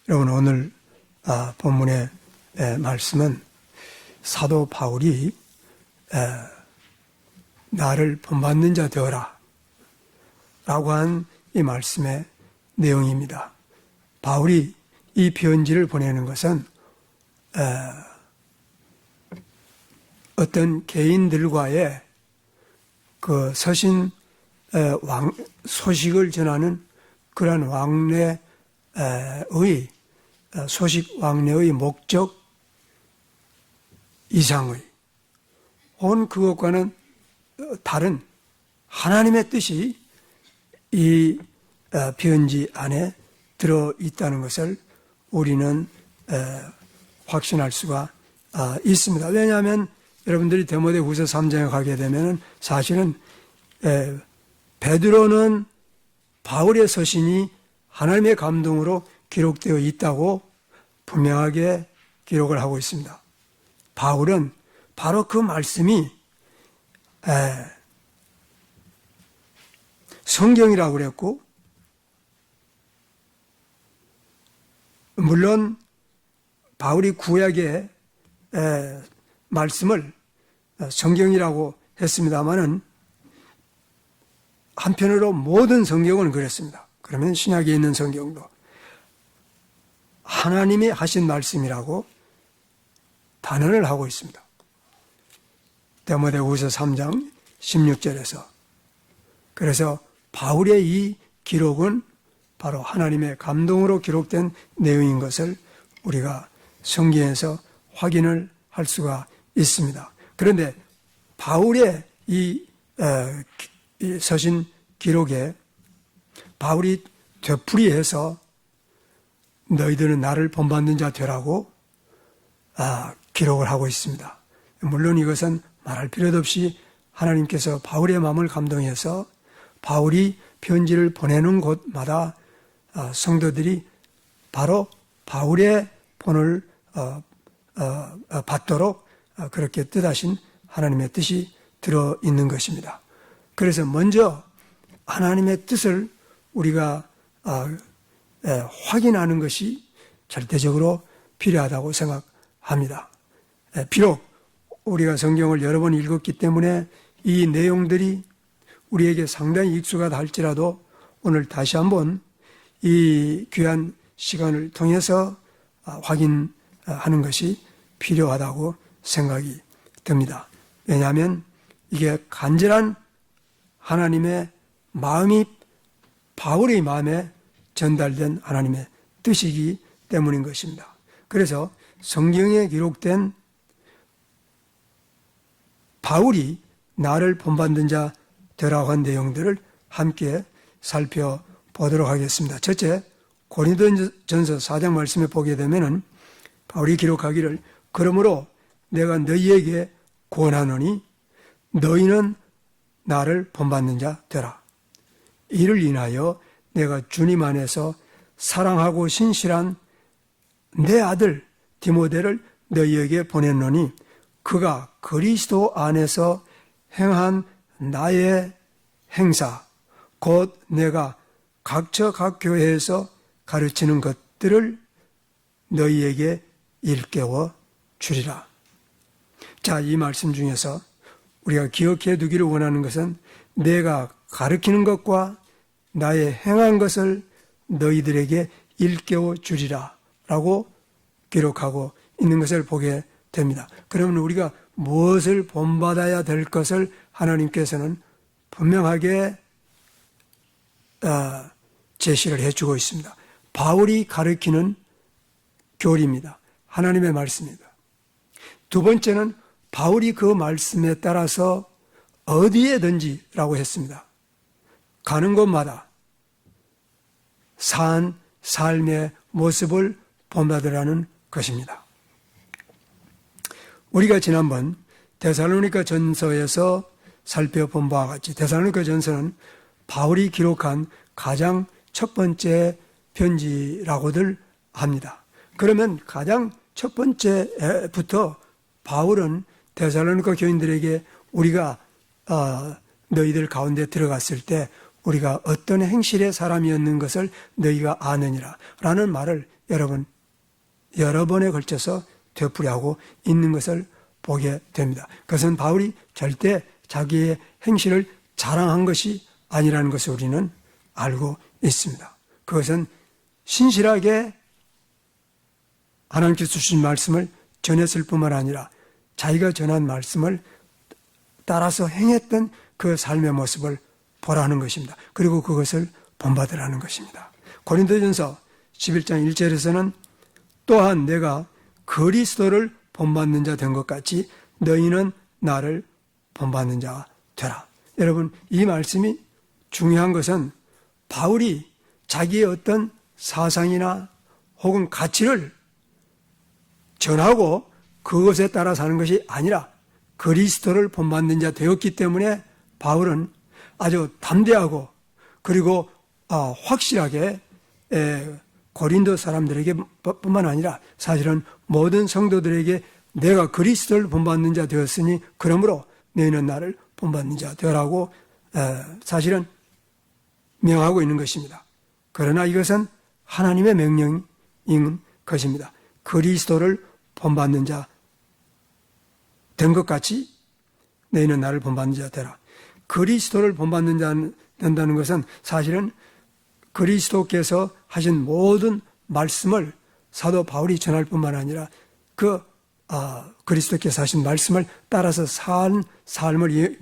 여러분, 오늘 본문의 말씀은 사도 바울이 나를 본받는 자 되어라 라고 한 이 말씀의 내용입니다. 바울이 이 편지를 보내는 것은 어떤 개인들과의 그 서신 소식을 전하는 그러한 왕래의 소식 왕래의 목적 이상의 혹은 그것과는 다른 하나님의 뜻이 이 편지 안에 들어있다는 것을 우리는 확신할 수가 있습니다. 왜냐하면 여러분들이 디모데후서 3장에 가게 되면 사실은 베드로는 바울의 서신이 하나님의 감동으로 기록되어 있다고 분명하게 기록을 하고 있습니다. 바울은 바로 그 말씀이 성경이라고 그랬고, 물론 바울이 구약의 말씀을 성경이라고 했습니다마는 한편으로 모든 성경은 그랬습니다. 그러면 신약에 있는 성경도 하나님이 하신 말씀이라고 단언을 하고 있습니다. 디모데후서 3장 16절에서. 그래서 바울의 이 기록은 바로 하나님의 감동으로 기록된 내용인 것을 우리가 성경에서 확인을 할 수가 있습니다. 그런데 바울의 이 서신 기록에 바울이 되풀이해서 너희들은 나를 본받는 자 되라고 기록을 하고 있습니다. 물론 이것은 말할 필요도 없이 하나님께서 바울의 마음을 감동해서 바울이 편지를 보내는 곳마다 성도들이 바로 바울의 본을 받도록 그렇게 뜻하신 하나님의 뜻이 들어있는 것입니다. 그래서 먼저 하나님의 뜻을 우리가 확인하는 것이 절대적으로 필요하다고 생각합니다. 비록 우리가 성경을 여러 번 읽었기 때문에 이 내용들이 우리에게 상당히 익숙하다 할지라도 오늘 다시 한번 이 귀한 시간을 통해서 확인하는 것이 필요하다고 생각이 듭니다. 왜냐하면 이게 간절한 하나님의 마음이 바울의 마음에 전달된 하나님의 뜻이기 때문인 것입니다. 그래서 성경에 기록된 바울이 나를 본받는 자 되라고 한 내용들을 함께 살펴보도록 하겠습니다. 첫째, 고린도전서 4장 말씀에 보게 되면은 바울이 기록하기를 그러므로 내가 너희에게 권하노니 너희는 나를 본받는 자 되라. 이를 인하여 내가 주님 안에서 사랑하고 신실한 내 아들 디모데를 너희에게 보냈노니 그가 그리스도 안에서 행한 나의 행사 곧 내가 각처 각 교회에서 가르치는 것들을 너희에게 일깨워 주리라. 자, 이 말씀 중에서 우리가 기억해 두기를 원하는 것은 내가 가르치는 것과 나의 행한 것을 너희들에게 일깨워 주리라 라고 기록하고 있는 것을 보게 됩니다. 그러면 우리가 무엇을 본받아야 될 것을 하나님께서는 분명하게 제시를 해주고 있습니다. 바울이 가르치는 교리입니다. 하나님의 말씀입니다. 두 번째는 바울이 그 말씀에 따라서 어디에든지라고 했습니다. 가는 곳마다 산 삶의 모습을 본받으라는 것입니다. 우리가 지난번 데살로니가 전서에서 살펴본 바와 같이 데살로니가 전서는 바울이 기록한 가장 첫 번째 편지라고들 합니다. 그러면 가장 첫 번째부터 바울은 데살로니가 교인들에게 우리가 너희들 가운데 들어갔을 때 우리가 어떤 행실의 사람이었는 것을 너희가 아느니라 라는 말을 여러 번에 걸쳐서 되풀이하고 있는 것을 보게 됩니다. 그것은 바울이 절대 자기의 행실을 자랑한 것이 아니라는 것을 우리는 알고 있습니다. 그것은 신실하게 하나님께서 주신 말씀을 전했을 뿐만 아니라 자기가 전한 말씀을 따라서 행했던 그 삶의 모습을 보라는 것입니다. 그리고 그것을 본받으라는 것입니다. 고린도전서 11장 1절에서는 또한 내가 그리스도를 본받는 자 된 것 같이 너희는 나를 본받는 자가 되라. 여러분, 이 말씀이 중요한 것은 바울이 자기의 어떤 사상이나 혹은 가치를 전하고 그것에 따라 사는 것이 아니라 그리스도를 본받는 자 되었기 때문에 바울은 아주 담대하고 그리고 확실하게 고린도 사람들에게 뿐만 아니라 사실은 모든 성도들에게 내가 그리스도를 본받는 자 되었으니 그러므로 너희는 나를 본받는 자 되라고 사실은 명하고 있는 것입니다. 그러나 이것은 하나님의 명령인 것입니다. 그리스도를 본받는 자 된 것 같이 너희는 나를 본받는 자 되라. 그리스도를 본받는 자 된다는 것은 사실은 그리스도께서 하신 모든 말씀을 사도 바울이 전할 뿐만 아니라 그리스도께서 하신 말씀을 따라서 산 삶을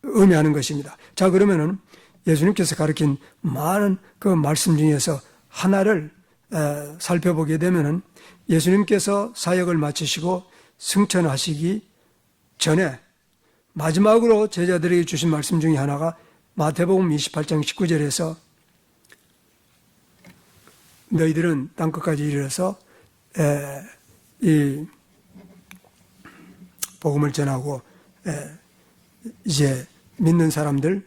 의미하는 것입니다. 자, 그러면은 예수님께서 가르친 많은 그 말씀 중에서 하나를 살펴보게 되면은 예수님께서 사역을 마치시고 승천하시기 전에 마지막으로 제자들에게 주신 말씀 중에 하나가 마태복음 28장 19절에서 너희들은 땅끝까지 이르러서 이 복음을 전하고 이제 믿는 사람들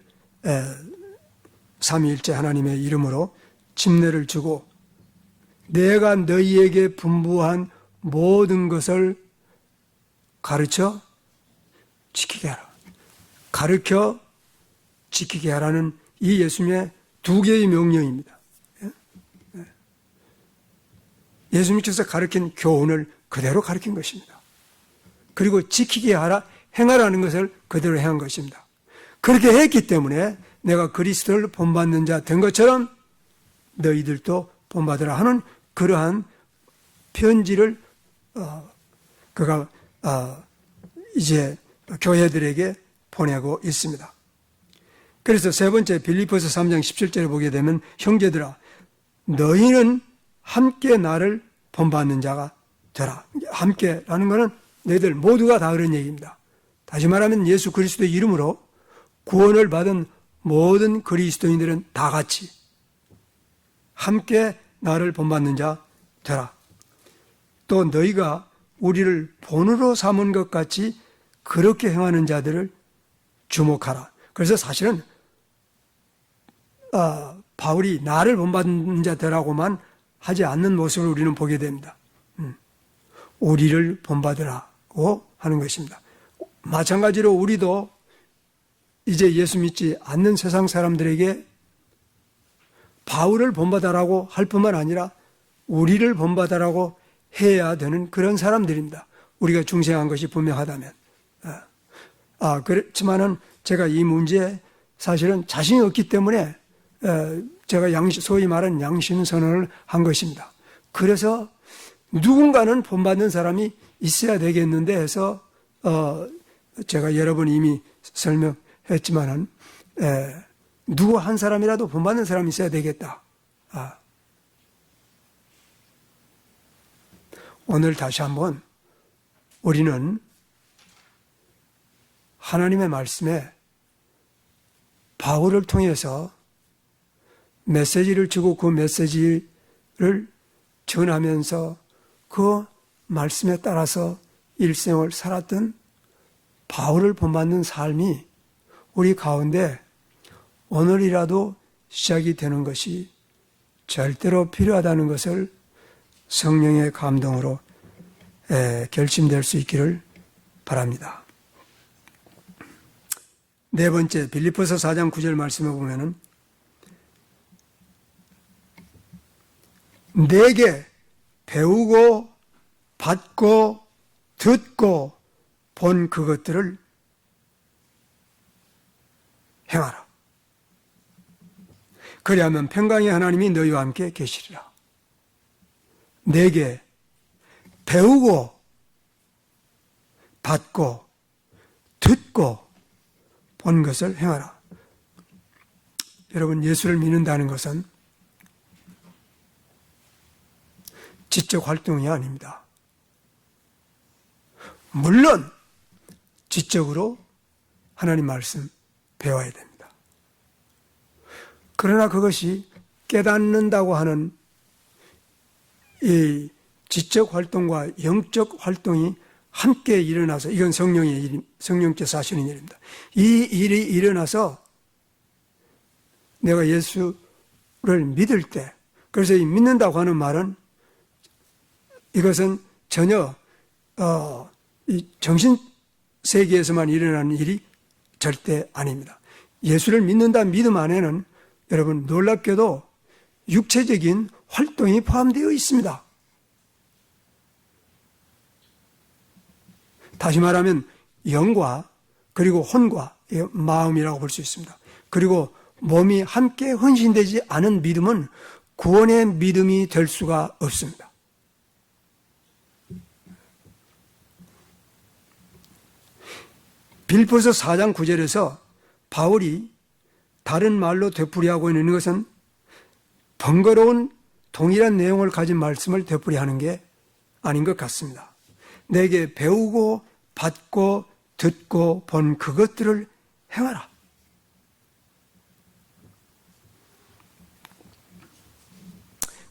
삼위일체 하나님의 이름으로 침례를 주고 내가 너희에게 분부한 모든 것을 가르쳐 지키게 하라. 가르쳐 지키게 하라는 이 예수님의 두 개의 명령입니다. 예수님께서 가르친 교훈을 그대로 가르친 것입니다. 그리고 지키게 하라, 행하라는 것을 그대로 행한 것입니다. 그렇게 했기 때문에 내가 그리스도를 본받는 자 된 것처럼 너희들도 본받으라 하는 그러한 편지를 그가 이제 교회들에게 보내고 있습니다. 그래서 세 번째 빌립보서 3장 17절에 보게 되면 형제들아 너희는 함께 나를 본받는 자가 되라. 함께라는 것은 너희들 모두가 다 그런 얘기입니다. 다시 말하면 예수 그리스도의 이름으로 구원을 받은 모든 그리스도인들은 다 같이 함께 나를 본받는 자 되라. 또 너희가 우리를 본으로 삼은 것 같이 그렇게 행하는 자들을 주목하라. 그래서 사실은 바울이 나를 본받는 자 되라고만 하지 않는 모습을 우리는 보게 됩니다. 우리를 본받으라고 하는 것입니다. 마찬가지로 우리도 이제 예수 믿지 않는 세상 사람들에게 바울을 본받으라고 할 뿐만 아니라 우리를 본받으라고 해야 되는 그런 사람들입니다. 우리가 중생한 것이 분명하다면. 그렇지만은 제가 이 문제에 사실은 자신이 없기 때문에 제가 소위 말하는 양심선언을 한 것입니다. 그래서 누군가는 본받는 사람이 있어야 되겠는데 해서 제가 여러 번 이미 설명했지만은 누구 한 사람이라도 본받는 사람이 있어야 되겠다. 오늘 다시 한번 우리는 하나님의 말씀에 바울을 통해서 메시지를 주고 그 메시지를 전하면서 그 말씀에 따라서 일생을 살았던 바울을 본받는 삶이 우리 가운데 오늘이라도 시작이 되는 것이 절대로 필요하다는 것을 성령의 감동으로 결심될 수 있기를 바랍니다. 네 번째, 빌립보서 4장 9절 말씀에 보면은 내게 배우고 받고 듣고 본 그것들을 행하라. 그리하면 평강의 하나님이 너희와 함께 계시리라. 내게 배우고 받고 듣고 본 것을 행하라. 여러분, 예수를 믿는다는 것은 지적 활동이 아닙니다. 물론 지적으로 하나님 말씀 배워야 됩니다. 그러나 그것이 깨닫는다고 하는 이 지적 활동과 영적 활동이 함께 일어나서, 이건 성령께서 하시는 일입니다. 이 일이 일어나서 내가 예수를 믿을 때, 그래서 이 믿는다고 하는 말은 이것은 전혀 이 정신 세계에서만 일어나는 일이 절대 아닙니다. 예수를 믿는다는 믿음 안에는 여러분 놀랍게도 육체적인 활동이 포함되어 있습니다. 다시 말하면 영과 그리고 혼과 마음이라고 볼 수 있습니다. 그리고 몸이 함께 헌신되지 않은 믿음은 구원의 믿음이 될 수가 없습니다. 빌립보서 4장 9절에서 바울이 다른 말로 되풀이하고 있는 것은 번거로운 동일한 내용을 가진 말씀을 되풀이하는 게 아닌 것 같습니다. 내게 배우고 받고 듣고 본 그것들을 행하라.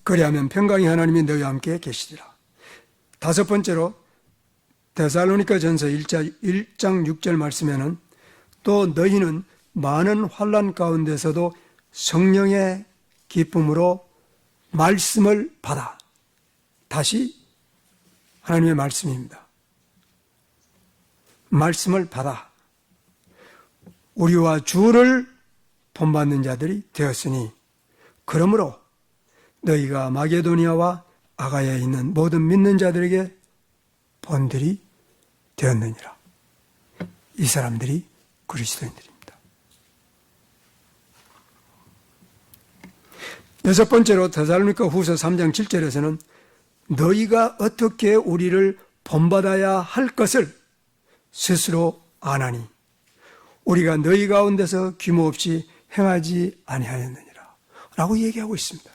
그리하면 평강의 하나님이 너희와 함께 계시리라. 다섯 번째로 데살로니가 전서 1장 6절 말씀에는 또 너희는 많은 환난 가운데서도 성령의 기쁨으로 말씀을 받아. 다시 하나님의 말씀입니다. 말씀을 받아. 우리와 주를 본받는 자들이 되었으니 그러므로 너희가 마게도니아와 아가야에 있는 모든 믿는 자들에게 본들이 되었느니라. 이 사람들이 그리스도인들입니다. 여섯 번째로 데살로니가 후서 3장 7절에서는 너희가 어떻게 우리를 본받아야 할 것을 스스로 아나니 우리가 너희 가운데서 규모 없이 행하지 아니하였느니라 라고 얘기하고 있습니다.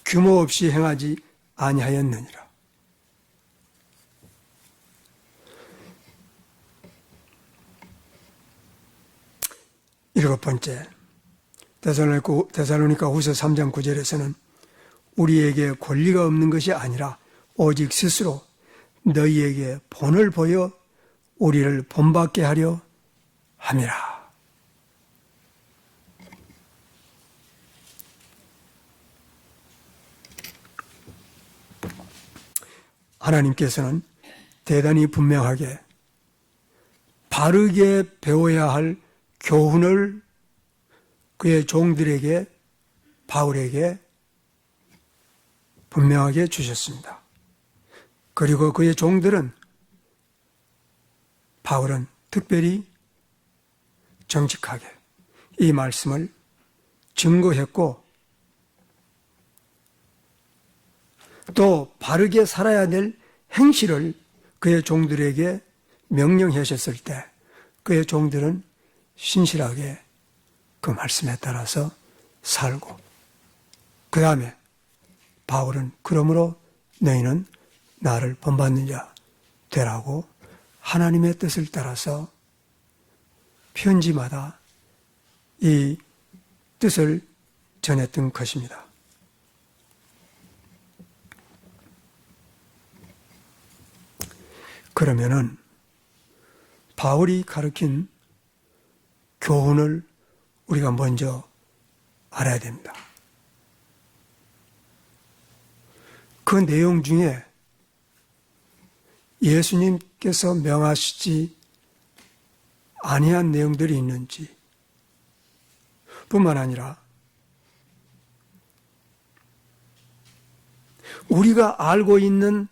규모 없이 행하지 아니하였느니라. 일곱 번째, 데살로니가 후서 3장 9절에서는 우리에게 권리가 없는 것이 아니라 오직 스스로 너희에게 본을 보여 우리를 본받게 하려 함이라. 하나님께서는 대단히 분명하게 바르게 배워야 할 교훈을 그의 종들에게, 바울에게 분명하게 주셨습니다. 그리고 그의 종들은, 바울은 특별히 정직하게 이 말씀을 증거했고 또 바르게 살아야 될 행실을 그의 종들에게 명령하셨을 때 그의 종들은 신실하게 그 말씀에 따라서 살고, 그 다음에 바울은 그러므로 너희는 나를 본받는 자 되라고 하나님의 뜻을 따라서 편지마다 이 뜻을 전했던 것입니다. 그러면은 바울이 가르친 교훈을 우리가 먼저 알아야 됩니다. 그 내용 중에 예수님께서 명하시지 아니한 내용들이 있는지, 뿐만 아니라 우리가 알고 있는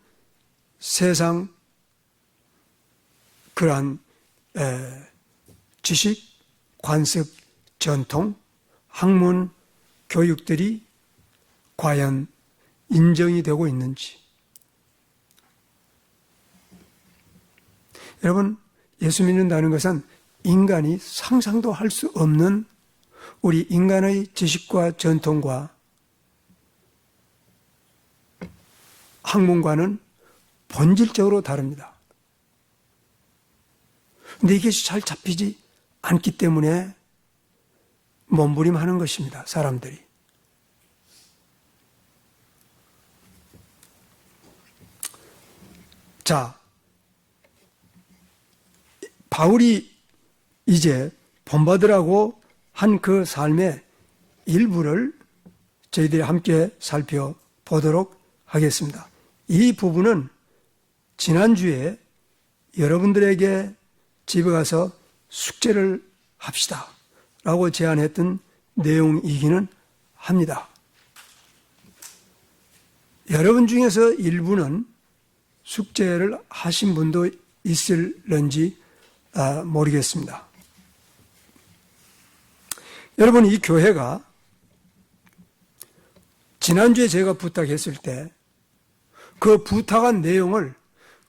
세상 그러한 지식, 관습, 전통, 학문, 교육들이 과연 인정이 되고 있는지. 여러분, 예수 믿는다는 것은 인간이 상상도 할 수 없는 우리 인간의 지식과 전통과 학문과는 본질적으로 다릅니다. 근데 이것이 잘 잡히지 않기 때문에 몸부림하는 것입니다, 사람들이. 자, 바울이 이제 본받으라고 한 그 삶의 일부를 저희들이 함께 살펴보도록 하겠습니다. 이 부분은 지난주에 여러분들에게 집에 가서 숙제를 합시다 라고 제안했던 내용이기는 합니다. 여러분 중에서 일부는 숙제를 하신 분도 있을런지 모르겠습니다. 여러분, 이 교회가 지난주에 제가 부탁했을 때 그 부탁한 내용을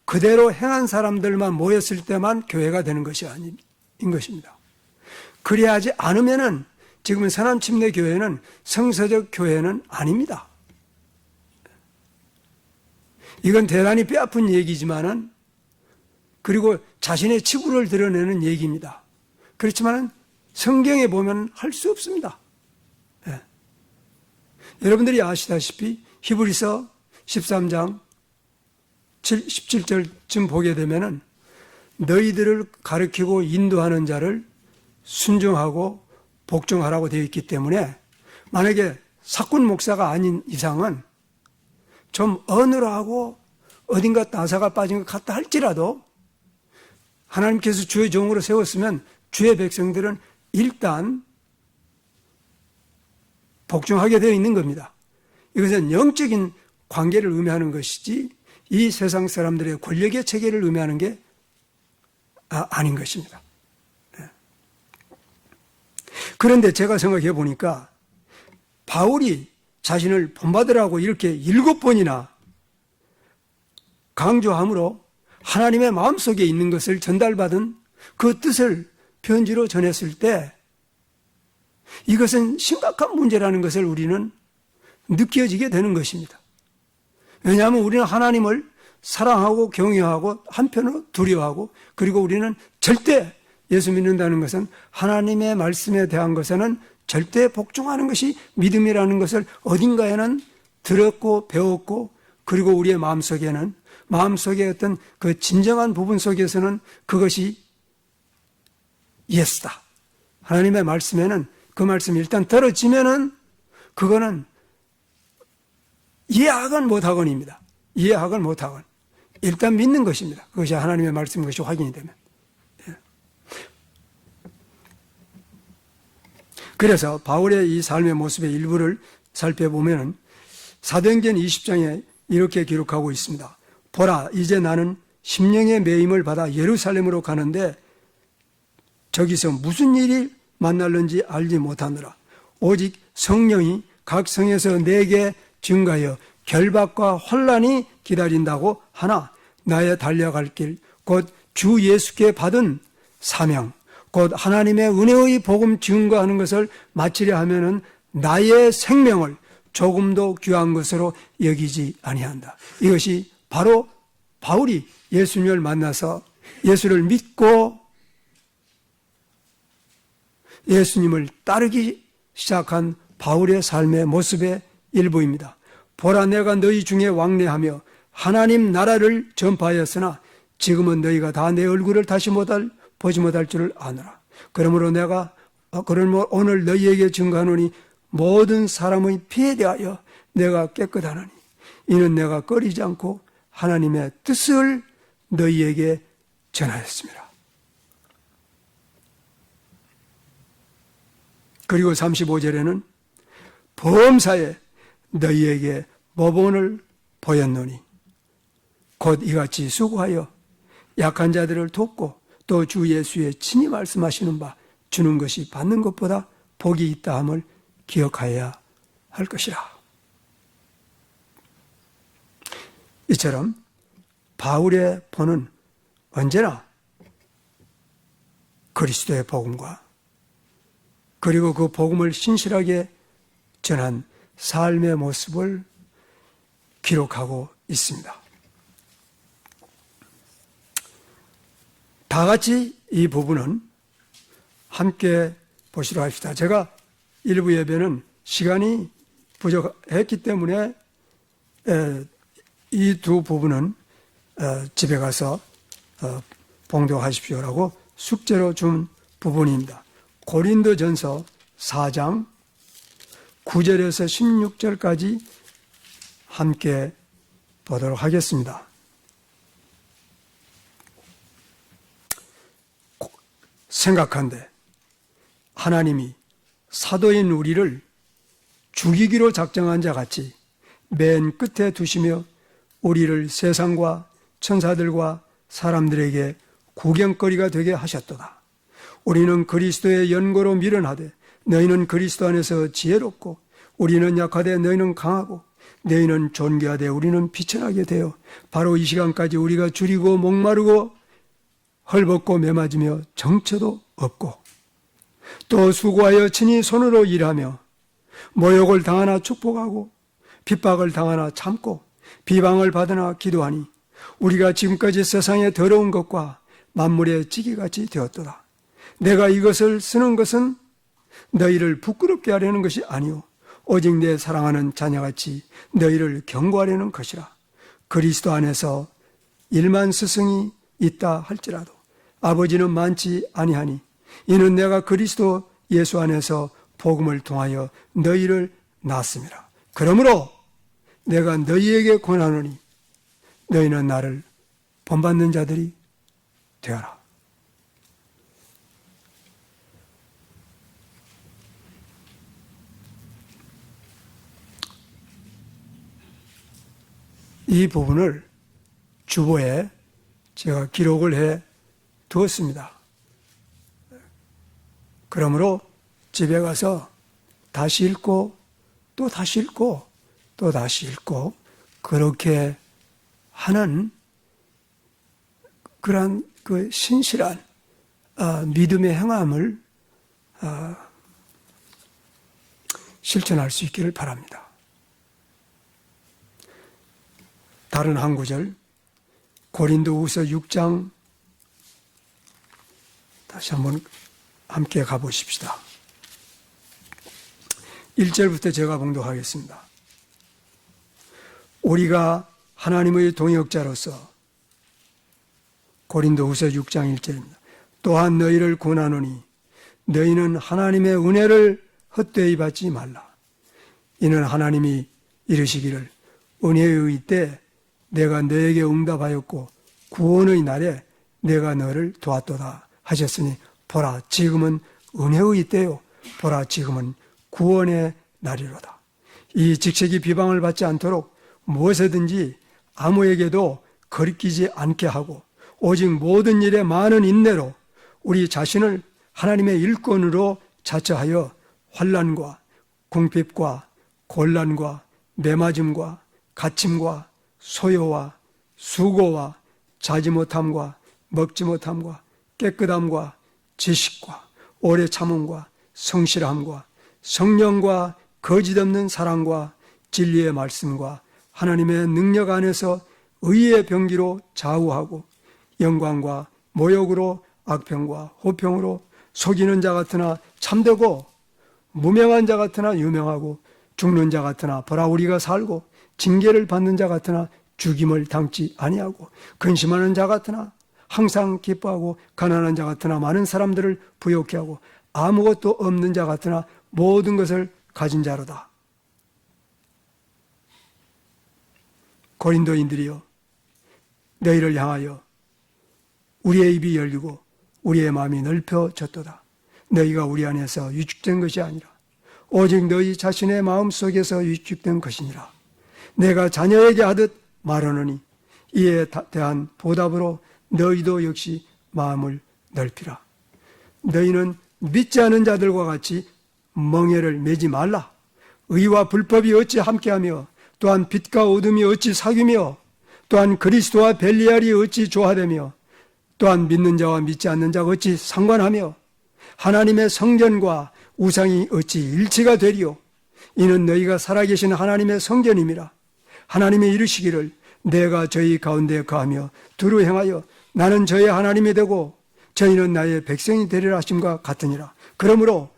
그대로 행한 사람들만 모였을 때만 교회가 되는 것이 아닌 것입니다. 그래야지 않으면은 지금은 서남침례교회는 성서적 교회는 아닙니다. 이건 대단히 뼈아픈 얘기지만은, 그리고 자신의 치부를 드러내는 얘기입니다. 그렇지만은 성경에 보면 할 수 없습니다. 예. 여러분들이 아시다시피 히브리서 13장 17절쯤 보게 되면은 너희들을 가르치고 인도하는 자를 순종하고 복종하라고 되어 있기 때문에, 만약에 사꾼 목사가 아닌 이상은 좀 어눌하고 어딘가 따사가 빠진 것 같다 할지라도 하나님께서 주의 종으로 세웠으면 주의 백성들은 일단 복종하게 되어 있는 겁니다. 이것은 영적인 관계를 의미하는 것이지 이 세상 사람들의 권력의 체계를 의미하는 게 아닌 것입니다. 그런데 제가 생각해 보니까 바울이 자신을 본받으라고 이렇게 7번이나 강조함으로 하나님의 마음속에 있는 것을 전달받은 그 뜻을 편지로 전했을 때 이것은 심각한 문제라는 것을 우리는 느껴지게 되는 것입니다. 왜냐하면 우리는 하나님을 사랑하고 경외하고 한편으로 두려워하고, 그리고 우리는 절대 예수 믿는다는 것은 하나님의 말씀에 대한 것에는 절대 복종하는 것이 믿음이라는 것을 어딘가에는 들었고 배웠고, 그리고 우리의 마음속에 어떤 그 진정한 부분 속에서는 그것이 예스다. 하나님의 말씀에는 그 말씀이 일단 떨어지면은 그거는 이해하건 못하건입니다. 이해하건 못하건 일단 믿는 것입니다. 그것이 하나님의 말씀인 것이 확인이 되면. 그래서 바울의 이 삶의 모습의 일부를 살펴보면 사도행전 20장에 이렇게 기록하고 있습니다. 보라, 이제 나는 심령의 매임을 받아 예루살렘으로 가는데 저기서 무슨 일이 만날는지 알지 못하느라. 오직 성령이 각 성에서 내게 증가하여 결박과 혼란이 기다린다고 하나, 나의 달려갈 길, 곧 주 예수께 받은 사명, 곧 하나님의 은혜의 복음 증거하는 것을 마치려 하면은 나의 생명을 조금도 귀한 것으로 여기지 아니한다. 이것이 바로 바울이 예수님을 만나서 예수를 믿고 예수님을 따르기 시작한 바울의 삶의 모습의 일부입니다. 보라, 내가 너희 중에 왕래하며 하나님 나라를 전파하였으나 지금은 너희가 다 내 얼굴을 다시 보지 못할 줄을 아노라. 그러므로 오늘 너희에게 증거하노니 모든 사람의 피에 대하여 내가 깨끗하노니 이는 내가 꺼리지 않고 하나님의 뜻을 너희에게 전하였습니다. 그리고 35절에는 범사에 너희에게 모본을 보였노니 곧 이같이 수고하여 약한 자들을 돕고 또 주 예수의 친히 말씀하시는 바 주는 것이 받는 것보다 복이 있다 함을 기억하여야 할 것이라. 이처럼 바울의 본은 언제나 그리스도의 복음과 그리고 그 복음을 신실하게 전한 삶의 모습을 기록하고 있습니다. 다 같이 이 부분은 함께 보시러 합시다. 제가 일부 예배는 시간이 부족했기 때문에 이 두 부분은 집에 가서 봉독하십시오라고 숙제로 준 부분입니다. 고린도전서 4장 9절에서 16절까지 함께 보도록 하겠습니다. 생각한데 하나님이 사도인 우리를 죽이기로 작정한 자 같이 맨 끝에 두시며 우리를 세상과 천사들과 사람들에게 구경거리가 되게 하셨도다. 우리는 그리스도의 연고로 미련하되 너희는 그리스도 안에서 지혜롭고 우리는 약하되 너희는 강하고 너희는 존귀하되 우리는 비천하게 되어 바로 이 시간까지 우리가 줄이고 목마르고 헐벗고 매맞으며 정처도 없고 또 수고하여 친히 손으로 일하며 모욕을 당하나 축복하고 핍박을 당하나 참고 비방을 받으나 기도하니 우리가 지금까지 세상의 더러운 것과 만물의 찌개같이 되었도다. 내가 이것을 쓰는 것은 너희를 부끄럽게 하려는 것이 아니오 오직 내 사랑하는 자녀같이 너희를 경고하려는 것이라. 그리스도 안에서 1만 스승이 있다 할지라도 아버지는 많지 아니하니 이는 내가 그리스도 예수 안에서 복음을 통하여 너희를 낳았습니다. 그러므로 내가 너희에게 권하노니 너희는 나를 본받는 자들이 되어라. 이 부분을 주보에 제가 기록을 해 두었습니다. 그러므로 집에 가서 다시 읽고 또 다시 읽고 또 다시 읽고 그렇게 하는 그러한 그 신실한 믿음의 행함을 실천할 수 있기를 바랍니다. 다른 한 구절 고린도후서 6장 다시 한번 함께 가보십시다. 1절부터 제가 봉독하겠습니다. 우리가 하나님의 동역자로서 고린도후서 6장 1절입니다. 또한 너희를 권하노니 너희는 하나님의 은혜를 헛되이 받지 말라. 이는 하나님이 이르시기를 은혜의 때 내가 너에게 응답하였고 구원의 날에 내가 너를 도왔도다 하셨으니 보라 지금은 은혜의 때요 보라 지금은 구원의 날이로다. 이 직책이 비방을 받지 않도록 무엇이든지 아무에게도 거리끼지 않게 하고 오직 모든 일에 많은 인내로 우리 자신을 하나님의 일꾼으로 자처하여 환난과 궁핍과 곤란과 매맞음과 갇힘과 소요와 수고와 자지 못함과 먹지 못함과 깨끗함과 지식과 오래 참음과 성실함과 성령과 거짓 없는 사랑과 진리의 말씀과 하나님의 능력 안에서 의의 병기로 좌우하고 영광과 모욕으로 악평과 호평으로 속이는 자 같으나 참되고 무명한 자 같으나 유명하고 죽는 자 같으나 보라 우리가 살고 징계를 받는 자 같으나 죽임을 당치 아니하고 근심하는 자 같으나 항상 기뻐하고 가난한 자 같으나 많은 사람들을 부욕케 하고 아무것도 없는 자 같으나 모든 것을 가진 자로다. 고린도인들이여 너희를 향하여 우리의 입이 열리고 우리의 마음이 넓혀졌도다. 너희가 우리 안에서 위축된 것이 아니라 오직 너희 자신의 마음속에서 위축된 것이니라. 내가 자녀에게 하듯 말하노니 이에 대한 보답으로 너희도 역시 마음을 넓히라. 너희는 믿지 않은 자들과 같이 멍에를 매지 말라. 의와 불법이 어찌 함께하며 또한 빛과 어둠이 어찌 사귀며 또한 그리스도와 벨리알이 어찌 조화되며 또한 믿는 자와 믿지 않는 자가 어찌 상관하며 하나님의 성전과 우상이 어찌 일치가 되리요. 이는 너희가 살아계신 하나님의 성전임이라. 하나님이 이르시기를 내가 저희 가운데 거하며 두루 행하여 나는 저희 하나님이 되고 저희는 나의 백성이 되리라 하심과 같으니라. 그러므로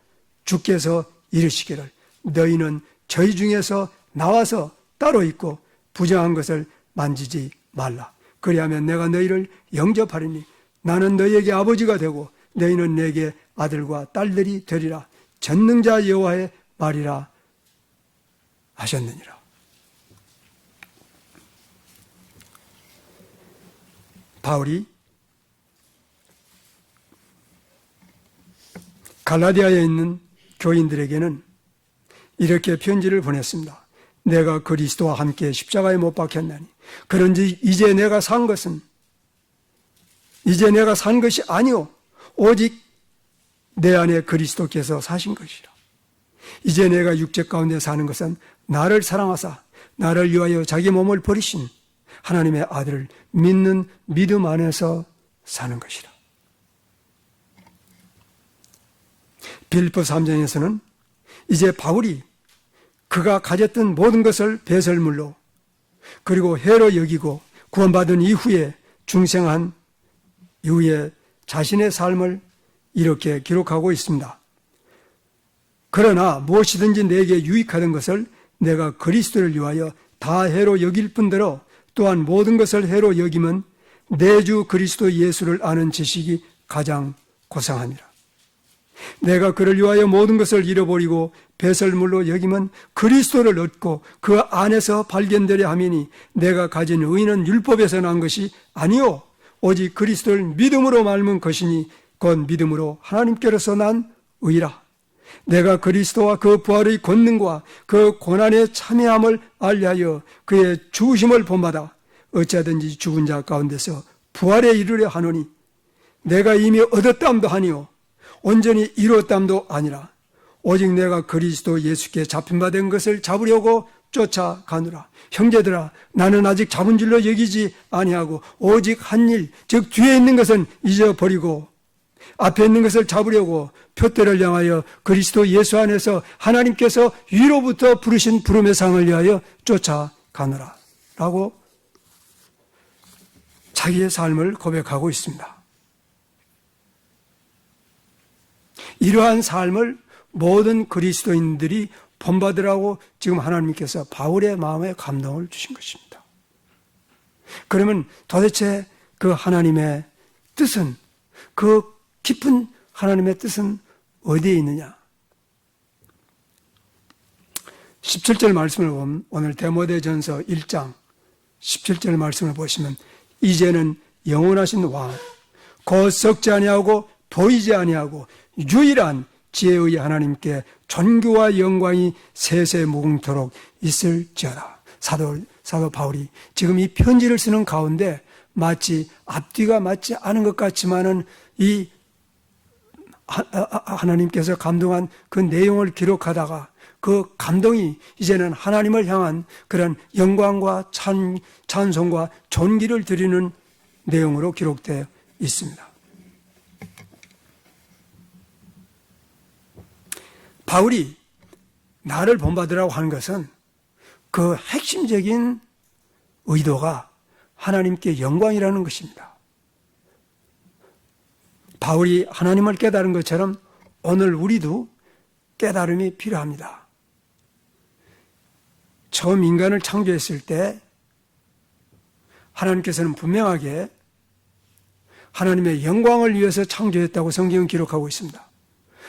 주께서 이르시기를 너희는 저희 중에서 나와서 따로 있고 부정한 것을 만지지 말라. 그리하면 내가 너희를 영접하리니 나는 너희에게 아버지가 되고 너희는 내게 아들과 딸들이 되리라. 전능자 여호와의 말이라 하셨느니라. 바울이 갈라디아에 있는 교인들에게는 이렇게 편지를 보냈습니다. 내가 그리스도와 함께 십자가에 못 박혔나니 그런지 이제 내가 산 것이 아니오 오직 내 안에 그리스도께서 사신 것이라. 이제 내가 육체 가운데 사는 것은 나를 사랑하사 나를 위하여 자기 몸을 버리신 하나님의 아들을 믿는 믿음 안에서 사는 것이라. 빌립보 3장에서는 이제 바울이 그가 가졌던 모든 것을 배설물로 그리고 해로 여기고 구원받은 이후에 중생한 이후에 자신의 삶을 이렇게 기록하고 있습니다. 그러나 무엇이든지 내게 유익하던 것을 내가 그리스도를 위하여 다 해로 여길 뿐더러 또한 모든 것을 해로 여기면 내 주 그리스도 예수를 아는 지식이 가장 고상함이라. 내가 그를 위하여 모든 것을 잃어버리고 배설물로 여기면 그리스도를 얻고 그 안에서 발견되려 함이니 내가 가진 의는 율법에서 난 것이 아니요 오직 그리스도를 믿음으로 말면 것이니 곧 믿음으로 하나님께로서 난 의라. 내가 그리스도와 그 부활의 권능과 그 고난의 참여함을 알리하여 그의 죽으심을 본받아 어찌하든지 죽은 자 가운데서 부활에 이르려 하노니 내가 이미 얻었담도 하니요 온전히 이루었담도 아니라 오직 내가 그리스도 예수께 잡힌 바 된 것을 잡으려고 쫓아가노라. 형제들아 나는 아직 잡은 줄로 여기지 아니하고 오직 한 일 즉 뒤에 있는 것은 잊어버리고 앞에 있는 것을 잡으려고 표대를 향하여 그리스도 예수 안에서 하나님께서 위로부터 부르신 부름의 상을 위하여 쫓아가노라 라고 자기의 삶을 고백하고 있습니다. 이러한 삶을 모든 그리스도인들이 본받으라고 지금 하나님께서 바울의 마음에 감동을 주신 것입니다. 그러면 도대체 그 하나님의 뜻은, 그 깊은 하나님의 뜻은 어디에 있느냐? 17절 말씀을 보면 오늘 디모데전서 1장 17절 말씀을 보시면 이제는 영원하신 왕 곧 썩지 아니하고 보이지 아니하고 유일한 지혜의 하나님께 존귀와 영광이 세세 무궁토록 있을지어다. 사도 바울이 지금 이 편지를 쓰는 가운데 마치 앞뒤가 맞지 않은 것 같지만은 이 하나님께서 감동한 그 내용을 기록하다가 그 감동이 이제는 하나님을 향한 그런 영광과 찬송과 존귀를 드리는 내용으로 기록되어 있습니다. 바울이 나를 본받으라고 하는 것은 그 핵심적인 의도가 하나님께 영광이라는 것입니다. 바울이 하나님을 깨달은 것처럼 오늘 우리도 깨달음이 필요합니다. 처음 인간을 창조했을 때 하나님께서는 분명하게 하나님의 영광을 위해서 창조했다고 성경은 기록하고 있습니다.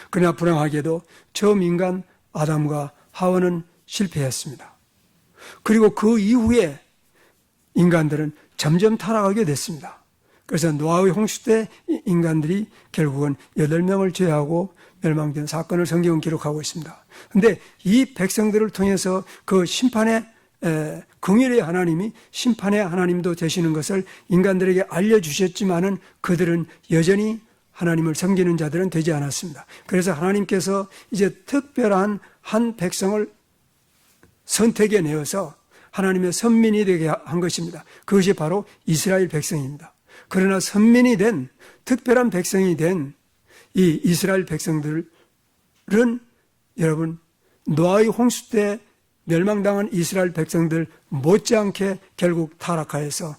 그러나 불행하게도 처음 인간 아담과 하와는 실패했습니다. 그리고 그 이후에 인간들은 점점 타락하게 됐습니다. 그래서 노아의 홍수 때 인간들이 결국은 8명을 제하고 멸망된 사건을 성경은 기록하고 있습니다. 그런데 이 백성들을 통해서 그 심판의 긍휼의 하나님이 심판의 하나님도 되시는 것을 인간들에게 알려주셨지만은 그들은 여전히 하나님을 섬기는 자들은 되지 않았습니다. 그래서 하나님께서 이제 특별한 한 백성을 선택해 내어서 하나님의 선민이 되게 한 것입니다. 그것이 바로 이스라엘 백성입니다. 그러나 선민이 된 특별한 백성이 된 이 이스라엘 백성들은 여러분 노아의 홍수 때 멸망당한 이스라엘 백성들 못지않게 결국 타락하여서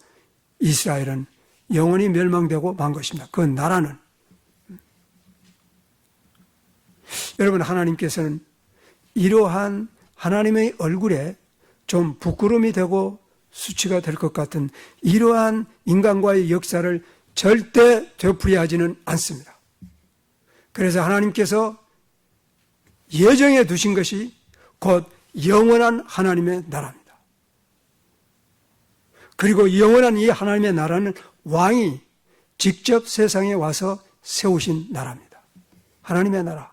이스라엘은 영원히 멸망되고 만 것입니다. 그 나라는 여러분 하나님께서는 이러한 하나님의 얼굴에 좀 부끄러움이 되고 수치가 될 것 같은 이러한 인간과의 역사를 절대 되풀이하지는 않습니다. 그래서 하나님께서 예정해 두신 것이 곧 영원한 하나님의 나라입니다. 그리고 영원한 이 하나님의 나라는 왕이 직접 세상에 와서 세우신 나라입니다. 하나님의 나라.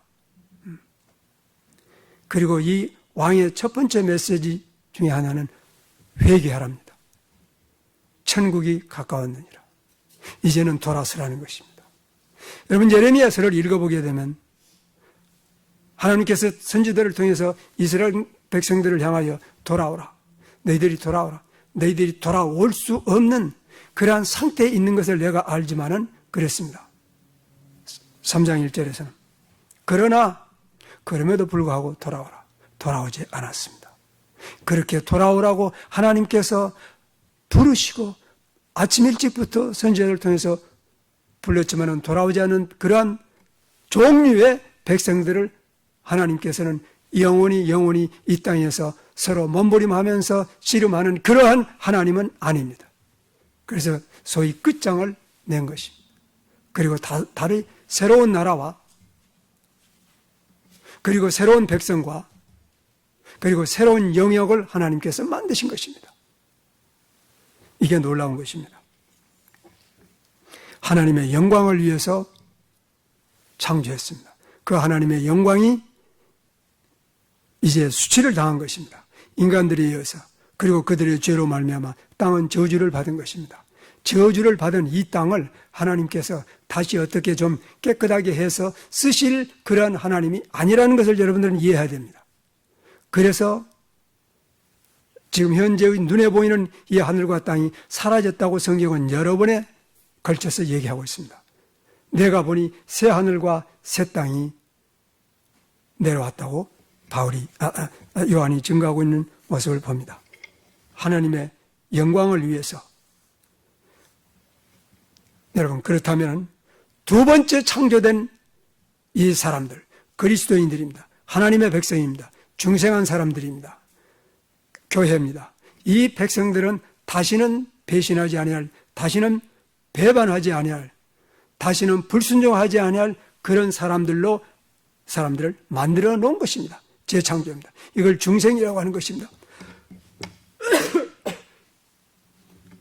그리고 이 왕의 첫 번째 메시지 중에 하나는 회개하랍니다. 천국이 가까웠느니라. 이제는 돌아서라는 것입니다. 여러분 예레미야서를 읽어보게 되면 하나님께서 선지자들을 통해서 이스라엘 백성들을 향하여 돌아오라. 너희들이 돌아오라. 너희들이 돌아올 수 없는 그러한 상태에 있는 것을 내가 알지만은 그랬습니다. 3장 1절에서는 그러나 그럼에도 불구하고 돌아오라. 돌아오지 않았습니다. 그렇게 돌아오라고 하나님께서 부르시고 아침 일찍부터 선지자를 통해서 불렀지만은 돌아오지 않은 그러한 종류의 백성들을 하나님께서는 영원히 이 땅에서 서로 몸부림하면서 씨름하는 그러한 하나님은 아닙니다. 그래서 소위 끝장을 낸 것입니다. 그리고 다른 새로운 나라와 그리고 새로운 백성과 그리고 새로운 영역을 하나님께서 만드신 것입니다. 이게 놀라운 것입니다. 하나님의 영광을 위해서 창조했습니다. 그 하나님의 영광이 이제 수치를 당한 것입니다. 인간들에 의해서. 그리고 그들의 죄로 말미암아 땅은 저주를 받은 것입니다. 저주를 받은 이 땅을 하나님께서 다시 어떻게 좀 깨끗하게 해서 쓰실 그러한 하나님이 아니라는 것을 여러분들은 이해해야 됩니다. 그래서 지금 현재의 눈에 보이는 이 하늘과 땅이 사라졌다고 성경은 여러 번에 걸쳐서 얘기하고 있습니다. 내가 보니 새 하늘과 새 땅이 내려왔다고 요한이 증거하고 있는 모습을 봅니다. 하나님의 영광을 위해서. 여러분 그렇다면 두 번째 창조된 이 사람들 그리스도인들입니다. 하나님의 백성입니다. 중생한 사람들입니다. 교회입니다. 이 백성들은 다시는 배신하지 아니할, 다시는 배반하지 아니할, 다시는 불순종하지 아니할 그런 사람들을 만들어 놓은 것입니다. 재창조입니다. 이걸 중생이라고 하는 것입니다.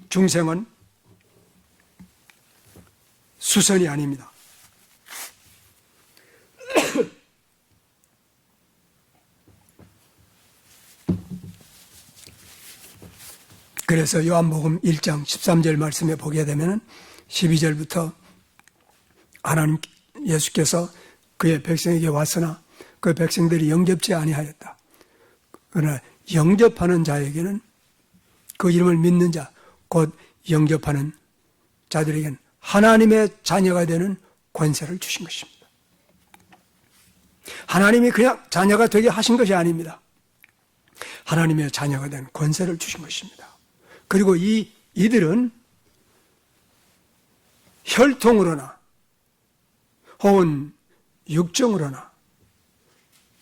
중생은 수선이 아닙니다. 그래서 요한복음 1장 13절 말씀에 보게 되면 12절부터 하나님 예수께서 그의 백성에게 왔으나 그 백성들이 영접지 아니하였다. 그러나 영접하는 자에게는 그 이름을 믿는 자, 곧 영접하는 자들에게는 하나님의 자녀가 되는 권세를 주신 것입니다. 하나님이 그냥 자녀가 되게 하신 것이 아닙니다. 하나님의 자녀가 된 권세를 주신 것입니다. 그리고 이들은 혈통으로나 혹은 육정으로나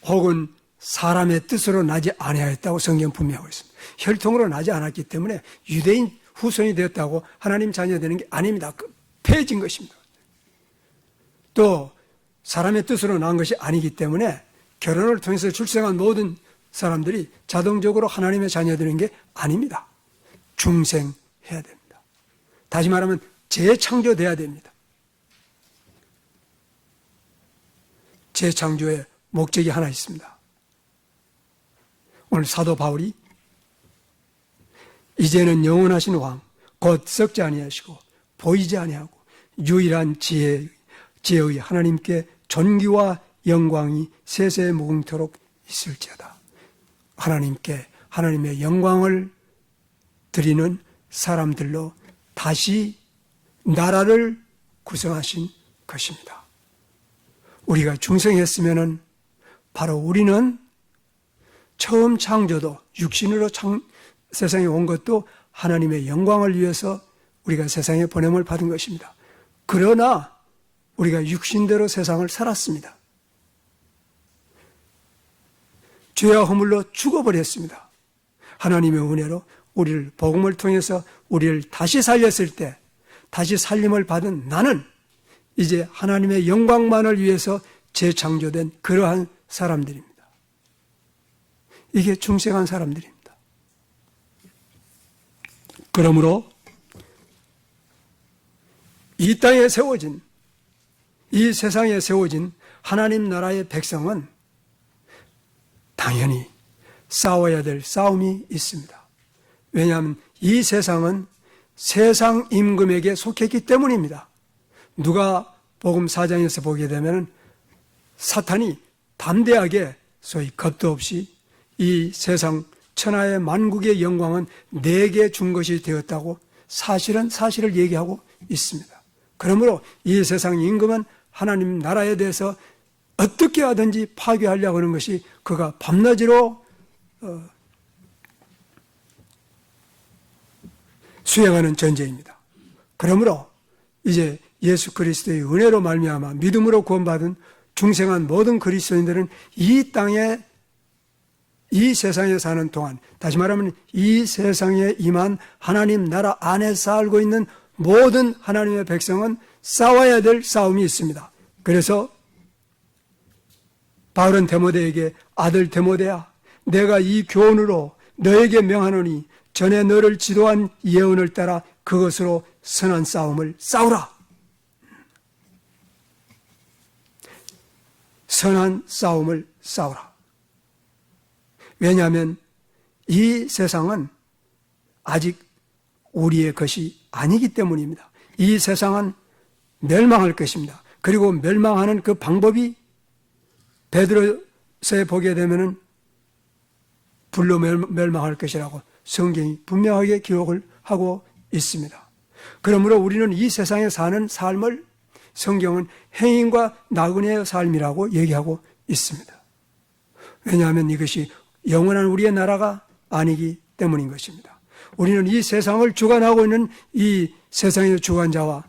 혹은 사람의 뜻으로 나지 아니하였다고 성경 분명하고 있습니다. 혈통으로 나지 않았기 때문에 유대인 후손이 되었다고 하나님 자녀 되는 게 아닙니다. 폐해진 것입니다. 또 사람의 뜻으로 난 것이 아니기 때문에 결혼을 통해서 출생한 모든 사람들이 자동적으로 하나님의 자녀 되는 게 아닙니다. 중생해야 됩니다. 다시 말하면 재창조돼야 됩니다. 재창조의 목적이 하나 있습니다. 오늘 사도 바울이 이제는 영원하신 왕 곧 썩지 아니하시고 보이지 아니하고 유일한 지혜의 하나님께 존귀와 영광이 세세 무궁토록 있을지어다. 하나님께 하나님의 영광을 드리는 사람들로 다시 나라를 구성하신 것입니다. 우리가 중생했으면은 바로 우리는 처음 창조도 육신으로 세상에 온 것도 하나님의 영광을 위해서 우리가 세상에 보냄을 받은 것입니다. 그러나 우리가 육신대로 세상을 살았습니다. 죄와 허물로 죽어버렸습니다. 하나님의 은혜로 우리를 복음을 통해서 우리를 다시 살렸을 때 다시 살림을 받은 나는 이제 하나님의 영광만을 위해서 재창조된 그러한 사람들입니다. 이게 중생한 사람들입니다. 그러므로 이 땅에 세워진, 이 세상에 세워진 하나님 나라의 백성은 당연히 싸워야 될 싸움이 있습니다. 왜냐하면 이 세상은 세상 임금에게 속했기 때문입니다. 누가복음 4장에서 보게 되면 사탄이 담대하게 소위 겁도 없이 이 세상 천하의 만국의 영광은 내게 준 것이 되었다고 사실을 얘기하고 있습니다. 그러므로 이 세상 임금은 하나님 나라에 대해서 어떻게 하든지 파괴하려고 하는 것이 그가 밤낮으로 수행하는 전제입니다. 그러므로 이제 예수 그리스도의 은혜로 말미암아 믿음으로 구원받은 중생한 모든 그리스도인들은 이 땅에 이 세상에 사는 동안, 다시 말하면 이 세상에 임한 하나님 나라 안에 살고 있는 모든 하나님의 백성은 싸워야 될 싸움이 있습니다. 그래서 바울은 데모데에게 아들 데모데야, 내가 이 교훈으로 너에게 명하노니 전에 너를 지도한 예언을 따라 그것으로 선한 싸움을 싸우라. 선한 싸움을 싸우라. 왜냐하면 이 세상은 아직 우리의 것이 아니기 때문입니다. 이 세상은 멸망할 것입니다. 그리고 멸망하는 그 방법이 베드로서에 보게 되면은 불로 멸망할 것이라고 성경이 분명하게 기록을 하고 있습니다. 그러므로 우리는 이 세상에 사는 삶을 성경은 행인과 나그네의 삶이라고 얘기하고 있습니다. 왜냐하면 이것이 영원한 우리의 나라가 아니기 때문인 것입니다. 우리는 이 세상을 주관하고 있는 이 세상의 주관자와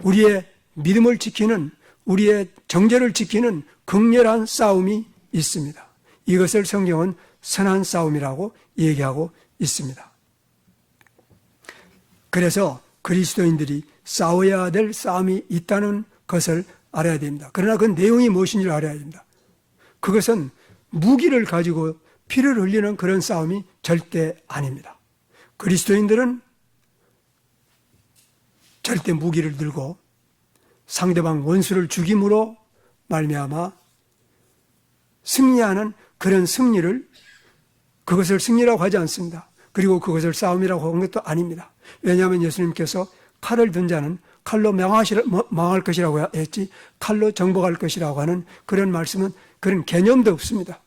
우리의 믿음을 지키는, 우리의 정죄를 지키는 극렬한 싸움이 있습니다. 이것을 성경은 선한 싸움이라고 얘기하고 있습니다. 그래서 그리스도인들이 싸워야 될 싸움이 있다는 것을 알아야 됩니다. 그러나 그 내용이 무엇인지 알아야 됩니다. 그것은 무기를 가지고 피를 흘리는 그런 싸움이 절대 아닙니다. 그리스도인들은 절대 무기를 들고 상대방 원수를 죽임으로 말미암아 승리하는 그런 승리를, 그것을 승리라고 하지 않습니다. 그리고 그것을 싸움이라고 한 것도 아닙니다. 왜냐하면 예수님께서 칼을 든 자는 칼로 망할 것이라고 했지 칼로 정복할 것이라고 하는 그런 말씀은, 그런 개념도 없습니다.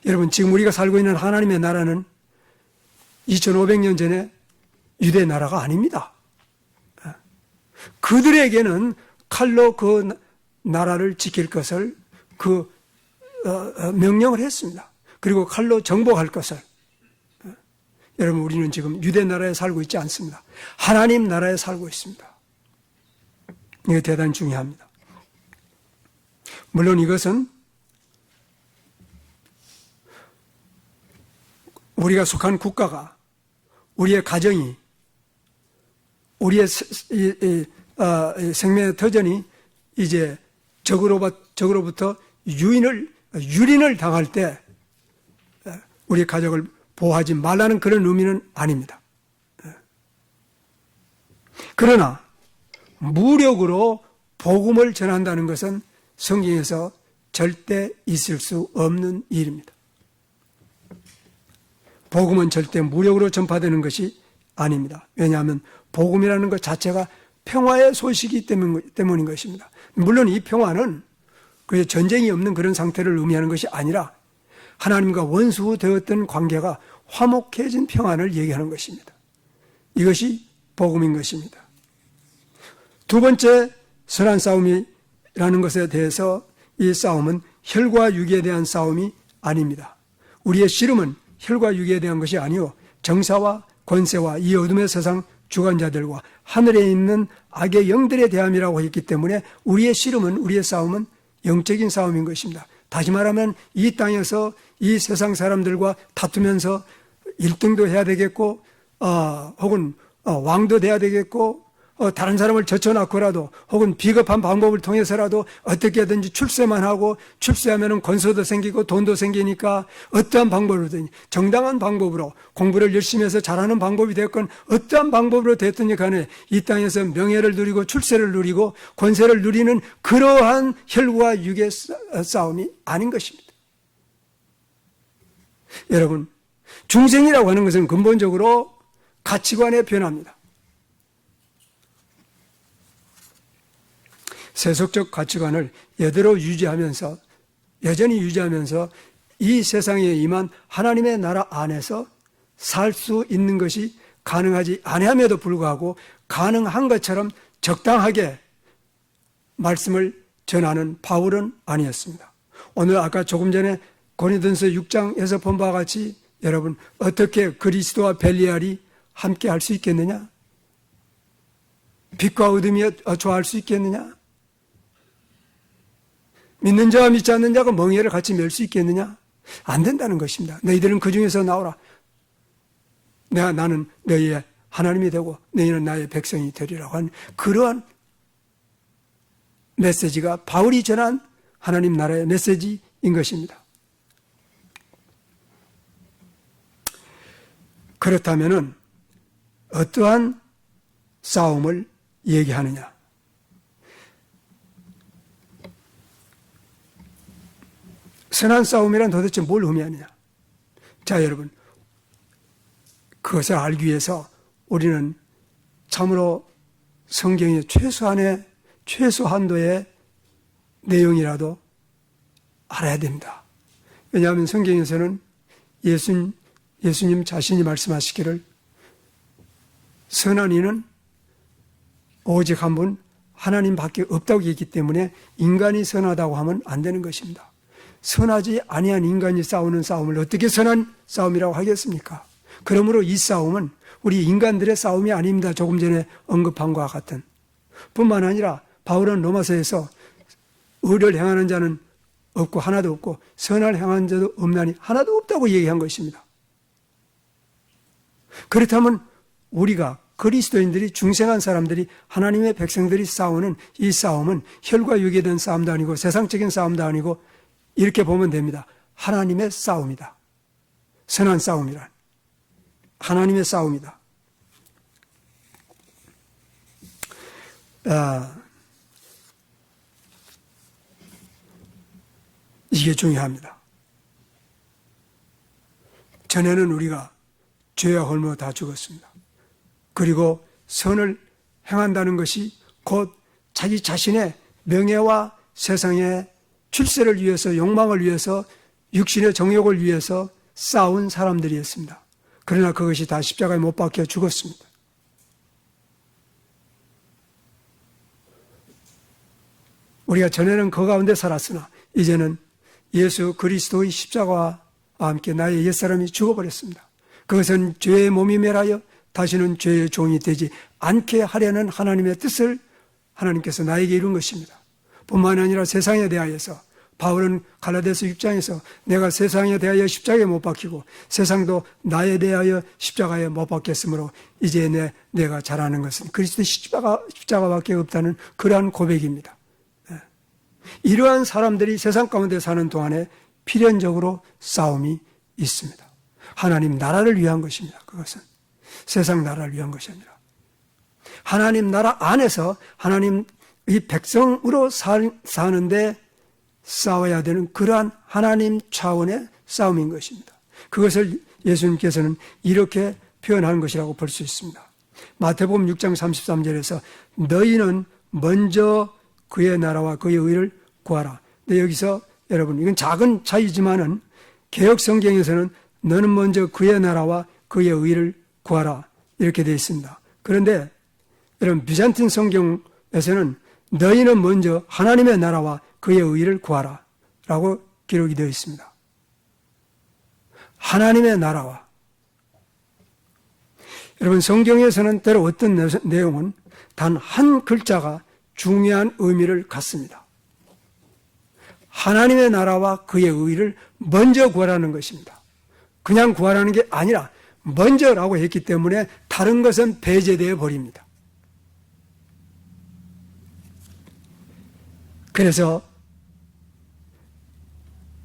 여러분, 지금 우리가 살고 있는 하나님의 나라는 2500년 전에 유대 나라가 아닙니다. 그들에게는 칼로 그 나라를 지킬 것을 명령을 했습니다. 그리고 칼로 정복할 것을. 여러분, 우리는 지금 유대 나라에 살고 있지 않습니다. 하나님 나라에 살고 있습니다. 이게 대단히 중요합니다. 물론 이것은 우리가 속한 국가가, 우리의 가정이, 우리의 생명의 터전이 이제 적으로부터 유린을 당할 때 우리 가족을 보호하지 말라는 그런 의미는 아닙니다. 그러나 무력으로 복음을 전한다는 것은 성경에서 절대 있을 수 없는 일입니다. 복음은 절대 무력으로 전파되는 것이 아닙니다. 왜냐하면 복음이라는 것 자체가 평화의 소식이기 때문인 것입니다. 물론 이 평화는 그 전쟁이 없는 그런 상태를 의미하는 것이 아니라 하나님과 원수되었던 관계가 화목해진 평안을 얘기하는 것입니다. 이것이 복음인 것입니다. 두 번째, 선한 싸움이라는 것에 대해서 이 싸움은 혈과 육에 대한 싸움이 아닙니다. 우리의 씨름은 혈과 육에 대한 것이 아니요 정사와 권세와 이 어둠의 세상 주관자들과 하늘에 있는 악의 영들에 대함이라고 했기 때문에 우리의 씨름은, 우리의 싸움은 영적인 싸움인 것입니다. 다시 말하면 이 땅에서 이 세상 사람들과 다투면서 1등도 해야 되겠고 혹은 왕도 돼야 되겠고 다른 사람을 젖혀놨고라도 혹은 비겁한 방법을 통해서라도 어떻게든지 출세만 하고 출세하면 권소도 생기고 돈도 생기니까 어떠한 방법으로든 정당한 방법으로 공부를 열심히 해서 잘하는 방법이 됐건 어떠한 방법으로 됐든지 간에 이 땅에서 명예를 누리고 출세를 누리고 권세를 누리는 그러한 혈과 육의 싸움이 아닌 것입니다. 여러분, 중생이라고 하는 것은 근본적으로 가치관의 변화입니다. 세속적 가치관을 여전히 유지하면서 이 세상에 임한 하나님의 나라 안에서 살 수 있는 것이 가능하지 아니함에도 불구하고 가능한 것처럼 적당하게 말씀을 전하는 바울은 아니었습니다. 오늘 아까 조금 전에 고린도전서 6장에서 본 바와 같이 여러분, 어떻게 그리스도와 벨리알이 함께 할 수 있겠느냐? 빛과 어둠이 조화할 수 있겠느냐? 믿는 자와 믿지 않는 자가 멍에를 같이 멜 수 있겠느냐? 안 된다는 것입니다. 너희들은 그 중에서 나오라. 나는 너희의 하나님이 되고 너희는 나의 백성이 되리라고 한 그러한 메시지가 바울이 전한 하나님 나라의 메시지인 것입니다. 그렇다면 어떠한 싸움을 얘기하느냐? 선한 싸움이란 도대체 뭘 의미하느냐? 자, 여러분, 그것을 알기 위해서 우리는 참으로 성경의 최소한도의 내용이라도 알아야 됩니다. 왜냐하면 성경에서는 예수님 자신이 말씀하시기를 선한 이는 오직 한 분 하나님밖에 없다고 얘기했기 때문에 인간이 선하다고 하면 안 되는 것입니다. 선하지 아니한 인간이 싸우는 싸움을 어떻게 선한 싸움이라고 하겠습니까? 그러므로 이 싸움은 우리 인간들의 싸움이 아닙니다. 조금 전에 언급한 것과 같은. 뿐만 아니라 바울은 로마서에서 의를 행하는 자는 없고 하나도 없고 선을 행하는 자도 없나니 하나도 없다고 얘기한 것입니다. 그렇다면 우리가 그리스도인들이 중생한 사람들이 하나님의 백성들이 싸우는 이 싸움은 혈과 육에 대한 싸움도 아니고 세상적인 싸움도 아니고 이렇게 보면 됩니다. 하나님의 싸움이다. 선한 싸움이란 하나님의 싸움이다. 이게 중요합니다. 전에는 우리가 죄와 헐며 다 죽었습니다. 그리고 선을 행한다는 것이 곧 자기 자신의 명예와 세상의 출세를 위해서, 욕망을 위해서, 육신의 정욕을 위해서 싸운 사람들이었습니다. 그러나 그것이 다 십자가에 못 박혀 죽었습니다. 우리가 전에는 그 가운데 살았으나 이제는 예수 그리스도의 십자가와 함께 나의 옛사람이 죽어버렸습니다. 그것은 죄의 몸이 멸하여 다시는 죄의 종이 되지 않게 하려는 하나님의 뜻을 하나님께서 나에게 이룬 것입니다. 뿐만 아니라 세상에 대하여서 바울은 갈라디아서 6장에서 내가 세상에 대하여 십자가에 못 박히고 세상도 나에 대하여 십자가에 못 박혔으므로 이제 내가 잘하는 것은 그리스도의 십자가밖에 없다는 그러한 고백입니다. 이러한 사람들이 세상 가운데 사는 동안에 필연적으로 싸움이 있습니다. 하나님 나라를 위한 것입니다. 그것은 세상 나라를 위한 것이 아니라 하나님 나라 안에서 하나님 이 백성으로 사는데 싸워야 되는 그러한 하나님 차원의 싸움인 것입니다. 그것을 예수님께서는 이렇게 표현한 것이라고 볼 수 있습니다. 마태복음 6장 33절에서 너희는 먼저 그의 나라와 그의 의를 구하라. 근데 여기서 여러분 이건 작은 차이지만은 개역 성경에서는 너는 먼저 그의 나라와 그의 의를 구하라 이렇게 되어 있습니다. 그런데 여러분 비잔틴 성경에서는 너희는 먼저 하나님의 나라와 그의 의를 구하라 라고 기록이 되어 있습니다. 하나님의 나라와 여러분 성경에서는 때로 어떤 내용은 단 한 글자가 중요한 의미를 갖습니다. 하나님의 나라와 그의 의를 먼저 구하라는 것입니다. 그냥 구하라는 게 아니라 먼저라고 했기 때문에 다른 것은 배제되어 버립니다. 그래서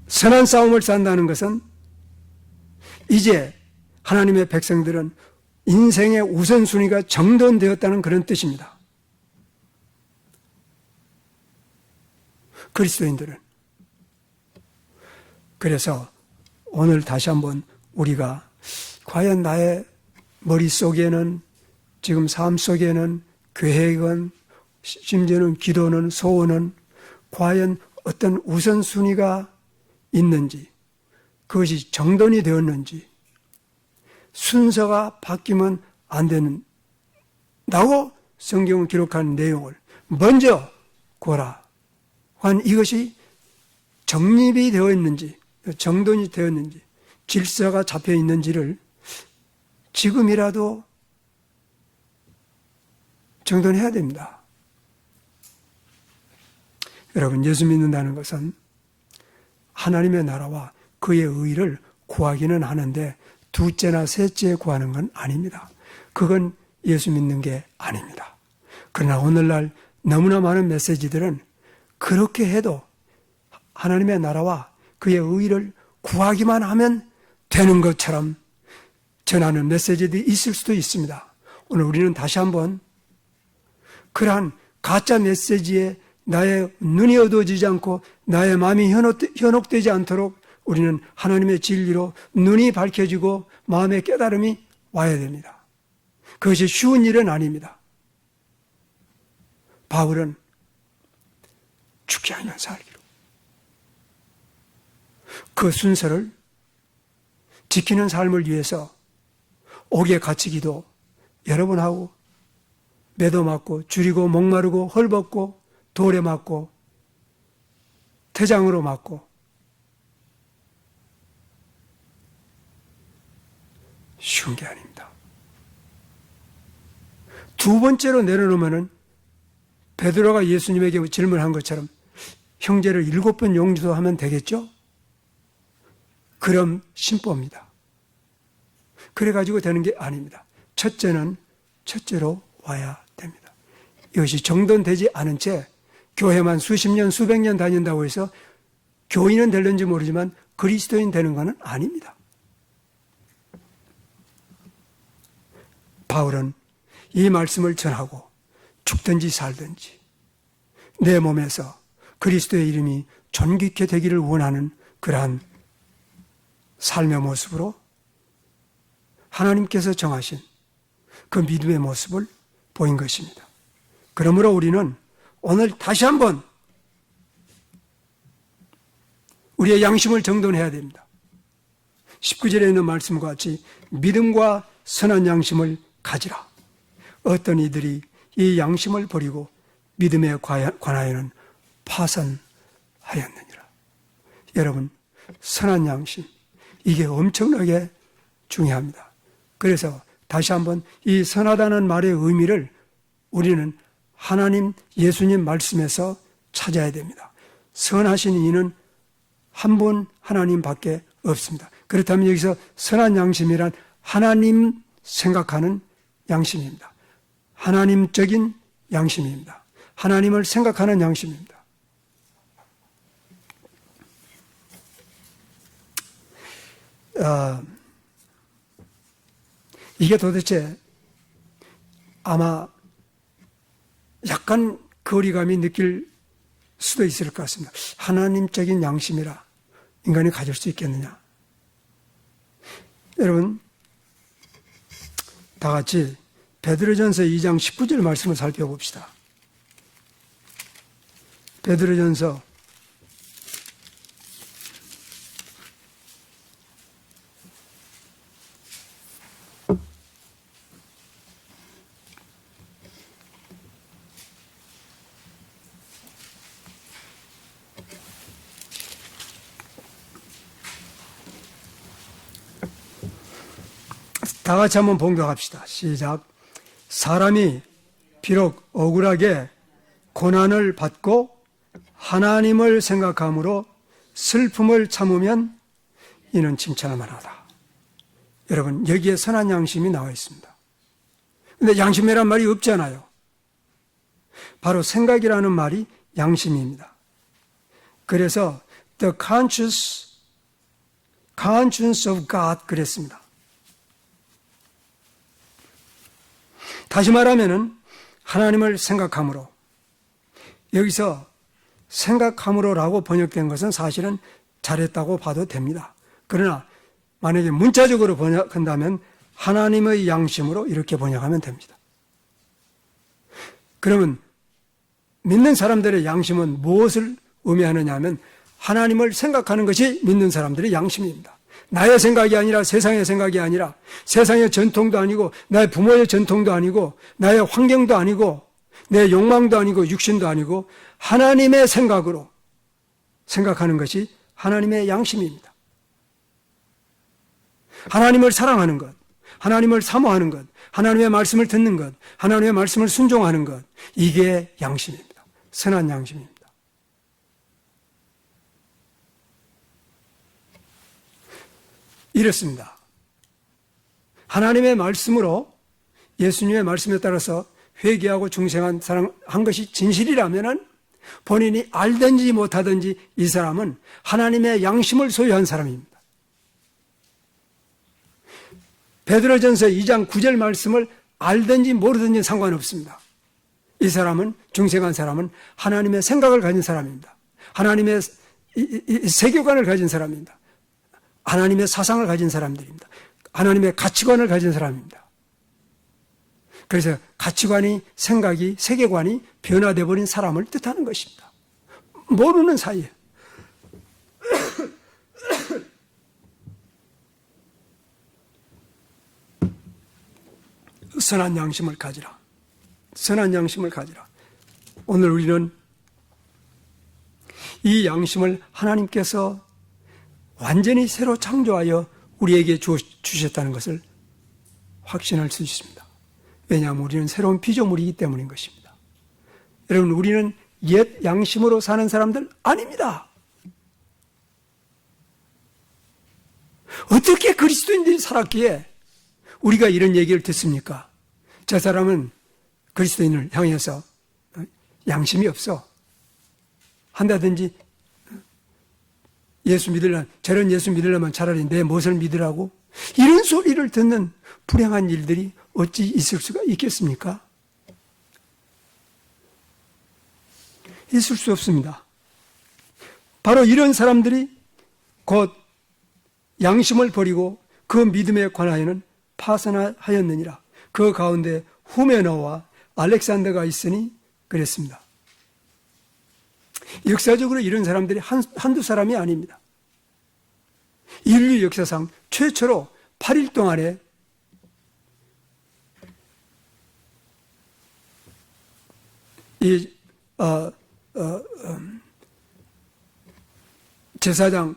선한 싸움을 산다는 것은 이제 하나님의 백성들은 인생의 우선순위가 정돈되었다는 그런 뜻입니다. 그리스도인들은. 그래서 오늘 다시 한번 우리가 과연 나의 머릿속에는 지금 삶 속에는 계획은 심지어는 기도는 소원은 과연 어떤 우선순위가 있는지 그것이 정돈이 되었는지 순서가 바뀌면 안 된다고 성경을 기록한 내용을 먼저 구하라 한 이것이 정립이 되어 있는지 정돈이 되었는지 질서가 잡혀 있는지를 지금이라도 정돈해야 됩니다. 여러분 예수 믿는다는 것은 하나님의 나라와 그의 의를 구하기는 하는데 둘째나 셋째 구하는 건 아닙니다. 그건 예수 믿는 게 아닙니다. 그러나 오늘날 너무나 많은 메시지들은 그렇게 해도 하나님의 나라와 그의 의를 구하기만 하면 되는 것처럼 전하는 메시지들이 있을 수도 있습니다. 오늘 우리는 다시 한번 그러한 가짜 메시지에 나의 눈이 어두워지지 않고 나의 마음이 현혹되지 않도록 우리는 하나님의 진리로 눈이 밝혀지고 마음의 깨달음이 와야 됩니다. 그것이 쉬운 일은 아닙니다. 바울은 죽지 않으면 살기로 그 순서를 지키는 삶을 위해서 옥에 갇히기도 여러 번 하고 매도 맞고 줄이고 목마르고 헐벗고 돌에 맞고 태장으로 맞고 쉬운 게 아닙니다. 두 번째로 내려놓으면은 베드로가 예수님에게 질문한 것처럼 형제를 7번 용서하면 되겠죠? 그럼 신법입니다. 그래가지고 되는 게 아닙니다. 첫째는 첫째로 와야 됩니다. 이것이 정돈되지 않은 채 교회만 수십 년, 수백 년 다닌다고 해서 교인은 될는지 모르지만 그리스도인 되는 것은 아닙니다. 바울은 이 말씀을 전하고 죽든지 살든지 내 몸에서 그리스도의 이름이 존귀케 되기를 원하는 그러한 삶의 모습으로 하나님께서 정하신 그 믿음의 모습을 보인 것입니다. 그러므로 우리는 오늘 다시 한번 우리의 양심을 정돈해야 됩니다. 19절에 있는 말씀과 같이 믿음과 선한 양심을 가지라. 어떤 이들이 이 양심을 버리고 믿음에 관하여는 파선하였느니라. 여러분, 선한 양심, 이게 엄청나게 중요합니다. 그래서 다시 한번 이 선하다는 말의 의미를 우리는 하나님, 예수님 말씀에서 찾아야 됩니다. 선하신 이는 한 분 하나님밖에 없습니다. 그렇다면 여기서 선한 양심이란 하나님 생각하는 양심입니다. 하나님적인 양심입니다. 하나님을 생각하는 양심입니다. 이게 도대체 아마 약간 거리감이 느낄 수도 있을 것 같습니다. 하나님적인 양심이라 인간이 가질 수 있겠느냐? 여러분, 다 같이 베드로전서 2장 19절 말씀을 살펴봅시다. 베드로전서 '다 같이 한번 봉독합시다. 시작. 사람이 비록 억울하게 고난을 받고 하나님을 생각함으로 슬픔을 참으면 이는 칭찬할 만하다. 여러분, 여기에 선한 양심이 나와 있습니다. 근데 양심이란 말이 없잖아요. 바로 생각이라는 말이 양심입니다. 그래서 the conscience of God 그랬습니다. 다시 말하면은 하나님을 생각함으로, 여기서 생각함으로라고 번역된 것은 사실은 잘했다고 봐도 됩니다. 그러나 만약에 문자적으로 번역한다면 하나님의 양심으로 이렇게 번역하면 됩니다. 그러면 믿는 사람들의 양심은 무엇을 의미하느냐 하면 하나님을 생각하는 것이 믿는 사람들의 양심입니다. 나의 생각이 아니라 세상의 생각이 아니라 세상의 전통도 아니고 나의 부모의 전통도 아니고 나의 환경도 아니고 내 욕망도 아니고 육신도 아니고 하나님의 생각으로 생각하는 것이 하나님의 양심입니다. 하나님을 사랑하는 것, 하나님을 사모하는 것, 하나님의 말씀을 듣는 것, 하나님의 말씀을 순종하는 것, 이게 양심입니다. 선한 양심입니다. 이렇습니다. 하나님의 말씀으로 예수님의 말씀에 따라서 회개하고 중생한 사람 한 것이 진실이라면 본인이 알든지 못하든지 이 사람은 하나님의 양심을 소유한 사람입니다. 베드로전서 2장 9절 말씀을 알든지 모르든지 상관없습니다. 이 사람은, 중생한 사람은 하나님의 생각을 가진 사람입니다. 하나님의 세계관을 가진 사람입니다. 하나님의 사상을 가진 사람들입니다. 하나님의 가치관을 가진 사람입니다. 그래서 가치관이, 생각이, 세계관이 변화되어 버린 사람을 뜻하는 것입니다. 모르는 사이에. 선한 양심을 가지라. 선한 양심을 가지라. 오늘 우리는 이 양심을 하나님께서 완전히 새로 창조하여 우리에게 주셨다는 것을 확신할 수 있습니다. 왜냐하면 우리는 새로운 피조물이기 때문인 것입니다. 여러분, 우리는 옛 양심으로 사는 사람들 아닙니다. 어떻게 그리스도인들이 살았기에 우리가 이런 얘기를 듣습니까? 저 사람은 그리스도인을 향해서 양심이 없어 한다든지, 예수 믿으려면, 저런 예수 믿으려면 차라리 내 무엇을 믿으라고, 이런 소리를 듣는 불행한 일들이 어찌 있을 수가 있겠습니까? 있을 수 없습니다. 바로 이런 사람들이 곧 양심을 버리고 그 믿음에 관하여는 파선하였느니라. 그 가운데 후메노와 알렉산더가 있으니 그랬습니다. 역사적으로 이런 사람들이 한두 사람이 아닙니다. 인류 역사상 최초로 8일 동안에 제사장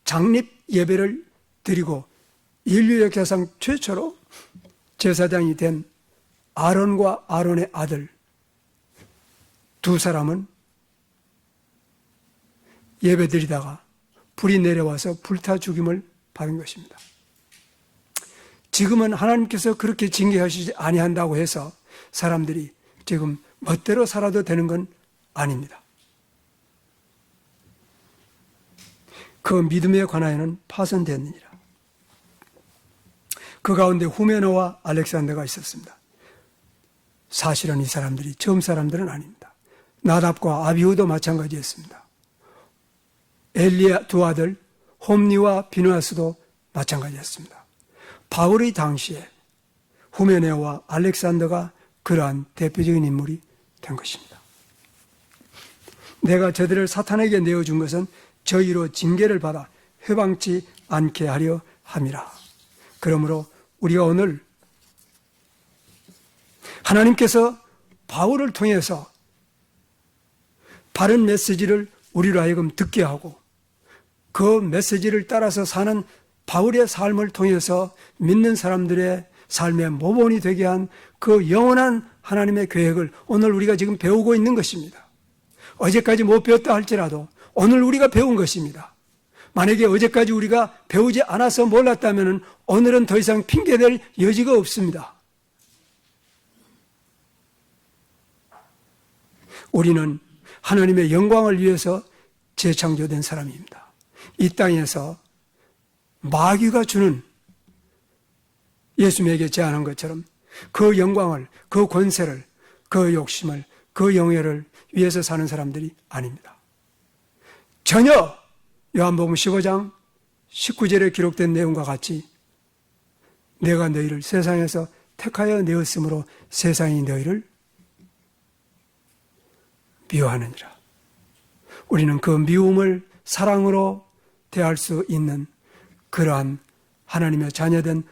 장립 예배를 드리고 인류 역사상 최초로 제사장이 된 아론과 아론의 아들 두 사람은 예배 드리다가 불이 내려와서 불타 죽임을 받은 것입니다. 지금은 하나님께서 그렇게 징계하시지 아니한다고 해서 사람들이 지금 멋대로 살아도 되는 건 아닙니다. 그 믿음에 관하여는 파손되었느니라. 그 가운데 후메노와 알렉산더가 있었습니다. 사실은 이 사람들이 처음 사람들은 아닙니다. 나답과 아비후도 마찬가지였습니다. 엘리야 두 아들 홈리와 비누아스도 마찬가지였습니다. 바울의 당시에 후메네오와 알렉산더가 그러한 대표적인 인물이 된 것입니다. 내가 저들을 사탄에게 내어준 것은 저희로 징계를 받아 회방치 않게 하려 함이라. 그러므로 우리가 오늘 하나님께서 바울을 통해서 바른 메시지를 우리로 하여금 듣게 하고 그 메시지를 따라서 사는 바울의 삶을 통해서 믿는 사람들의 삶의 모본이 되게 한 그 영원한 하나님의 계획을 오늘 우리가 지금 배우고 있는 것입니다. 어제까지 못 배웠다 할지라도 오늘 우리가 배운 것입니다. 만약에 어제까지 우리가 배우지 않아서 몰랐다면 오늘은 더 이상 핑계댈 여지가 없습니다. 우리는 하나님의 영광을 위해서 재창조된 사람입니다. 이 땅에서 마귀가 주는 예수님에게 제안한 것처럼 그 영광을, 그 권세를, 그 욕심을, 그 영예를 위해서 사는 사람들이 아닙니다. 전혀 요한복음 15장 19절에 기록된 내용과 같이 내가 너희를 세상에서 택하여 내었으므로 세상이 너희를 미워하느니라. 우리는 그 미움을 사랑으로 대할 수 있는 그러한 하나님의 자녀된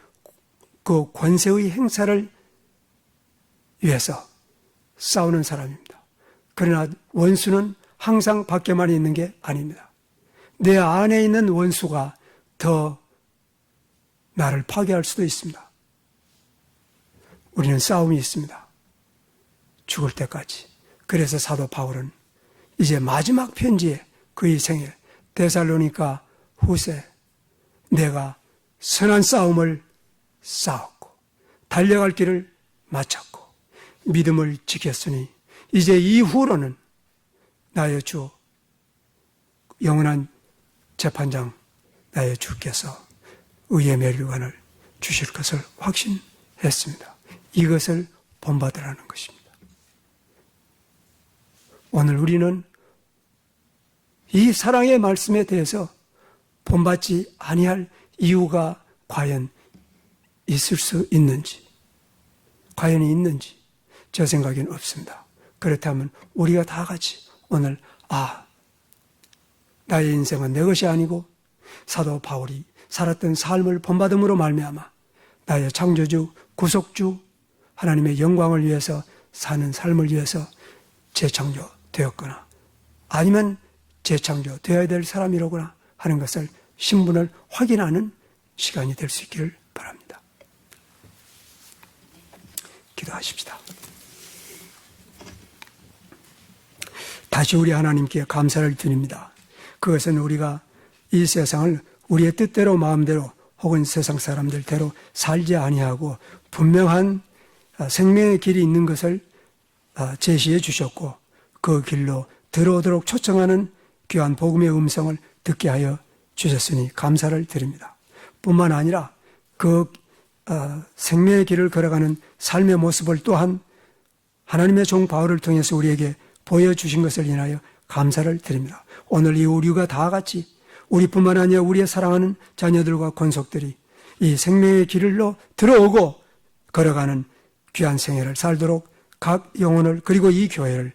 그 권세의 행사를 위해서 싸우는 사람입니다. 그러나 원수는 항상 밖에만 있는 게 아닙니다. 내 안에 있는 원수가 더 나를 파괴할 수도 있습니다. 우리는 싸움이 있습니다. 죽을 때까지. 그래서 사도 바울은 이제 마지막 편지에 그의 생애 데살로니가 후세 내가 선한 싸움을 싸웠고 달려갈 길을 마쳤고 믿음을 지켰으니 이제 이후로는 나의 주 영원한 재판장 나의 주께서 의의 면류관을 주실 것을 확신했습니다. 이것을 본받으라는 것입니다. 오늘 우리는 이 사랑의 말씀에 대해서 본받지 아니할 이유가 과연 있을 수 있는지, 과연 있는지 저 생각엔 없습니다. 그렇다면 우리가 다 같이 오늘 나의 인생은 내 것이 아니고 사도 바울이 살았던 삶을 본받음으로 말미암아 나의 창조주, 구속주, 하나님의 영광을 위해서 사는 삶을 위해서 재창조되었거나 아니면 재창조되어야 될 사람이로구나 하는 것을 신분을 확인하는 시간이 될 수 있기를 바랍니다. 기도하십시다. 다시 우리 하나님께 감사를 드립니다. 그것은 우리가 이 세상을 우리의 뜻대로 마음대로 혹은 세상 사람들대로 살지 아니하고 분명한 생명의 길이 있는 것을 제시해 주셨고 그 길로 들어오도록 초청하는 귀한 복음의 음성을 듣게 하여 주셨으니 감사를 드립니다. 뿐만 아니라 그 생명의 길을 걸어가는 삶의 모습을 또한 하나님의 종 바울을 통해서 우리에게 보여주신 것을 인하여 감사를 드립니다. 오늘 이 우리가 다 같이 우리뿐만 아니라 우리의 사랑하는 자녀들과 권속들이 이 생명의 길로 들어오고 걸어가는 귀한 생애를 살도록 각 영혼을 그리고 이 교회를